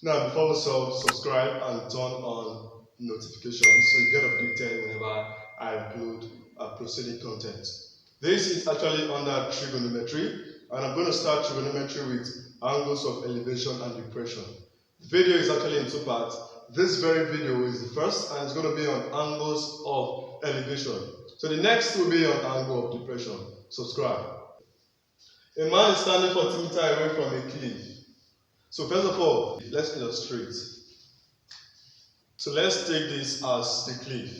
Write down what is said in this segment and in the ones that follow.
Now, before we subscribe and turn on notifications so you get updated whenever I upload proceeding content. This is actually under trigonometry, and I'm going to start trigonometry with angles of elevation and depression. The video is actually in two parts. This very video is the first, and it's going to be on angles of elevation. So the next will be on angle of depression. Subscribe. A man is standing 40 meters away from a cliff. So first of all, let's illustrate. So let's take this as the cliff.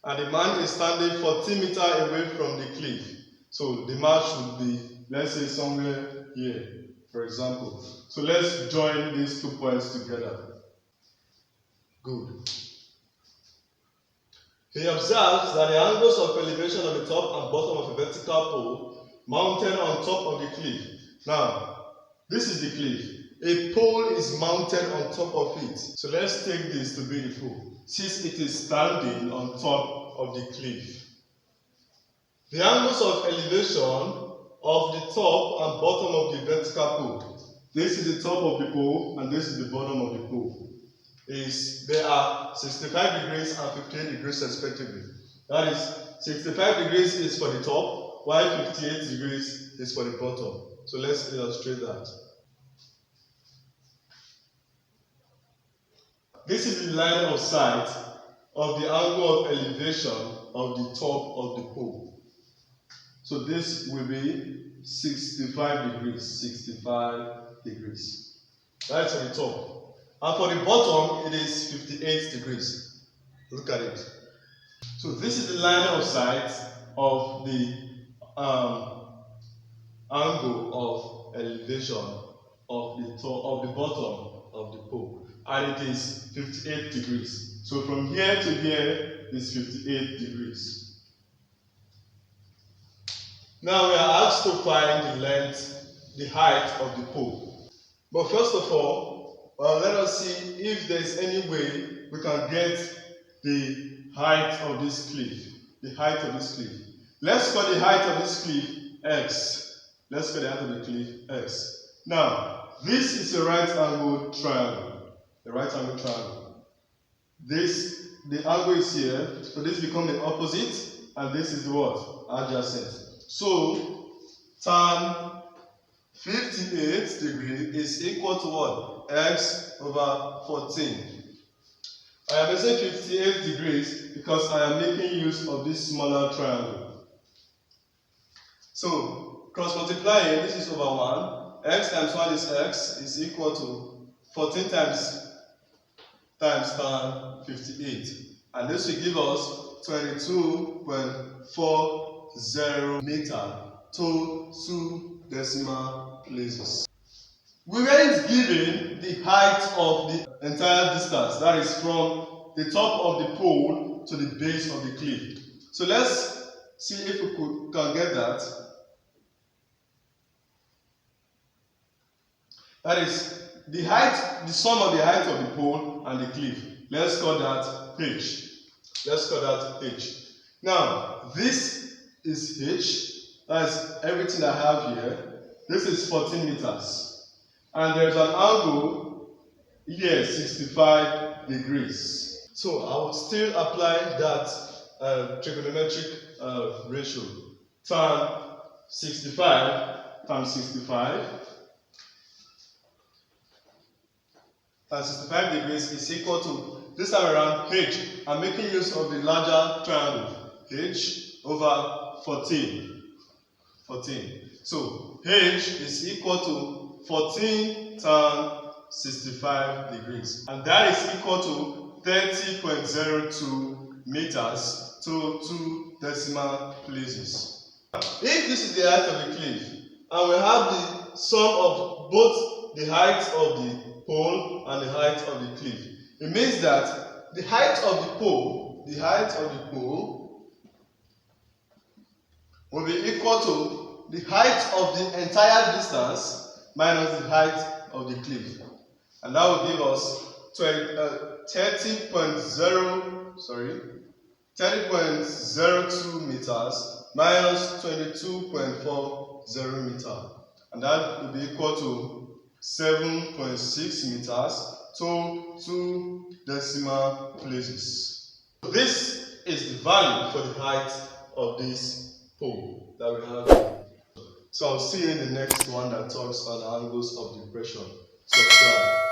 And the man is standing 40 meters away from the cliff. So the man should be, let's say, somewhere here, for example. So let's join these 2 points together. Good. He observes that the angles of elevation on the top and bottom of a vertical pole mounted on top of the cliff. Now, this is the cliff. A pole is mounted on top of it. So let's take this to be the pole, since it is standing on top of the cliff. The angles of elevation of the top and bottom of the vertical pole. This is the top of the pole and this is the bottom of the pole. They are 65 degrees and 58 degrees respectively. That is, 65 degrees is for the top, while 58 degrees is for the bottom. So let's illustrate that. This is the line of sight of the angle of elevation of the top of the pole. So this will be 65 degrees. 65 degrees. That's on the top. And for the bottom, it is 58 degrees. Look at it. So this is the line of sight of the angle of elevation of the top of the bottom of the pole, and it is 58 degrees. So from here to here is 58 degrees. Now we are asked to find the length, the height of the pole. But first of all, let us see if there is any way we can get the height of this cliff. The height of this cliff. Let's call the height of this cliff x. Let's call the height of the cliff x. Now, this is a right angle triangle. The right angle triangle. The angle is here, so this becomes the opposite, and this is the what? Adjacent. So, tan 58 degrees is equal to what? X over 14. I am using 58 degrees because I am making use of this smaller triangle. So, cross multiplying, this is over 1. X times 1 is x, is equal to 14 times tan 58. And this will give us 22.40 meters to 2 decimal places. We weren't given the height of the entire distance, that is from the top of the pole to the base of the cliff. So let's see if we can get that. That is the height, the sum of the height of the pole and the cliff. Let's call that h. Let's call that h. Now, this is h. That's everything I have here. This is 14 meters. And there's an angle here, 65 degrees. So I would still apply that trigonometric ratio. Tan 65 times 65. And 65 degrees is equal to, this time around, h. I'm making use of the larger triangle. H over 14. 14. So, h is equal to 14 tan 65 degrees. And that is equal to 30.02 meters to 2 decimal places. If this is the height of the cliff, and we have the sum of both the height of the pole and the height of the cliff, it means that the height of the pole will be equal to the height of the entire distance minus the height of the cliff. And that will give us 30.02 meters minus 22.40 meters. And that will be equal to 7.6 meters to 2 decimal places. This is the value for the height of this pole that we have here. So I'll see you in the next one that talks on the angles of depression. Subscribe.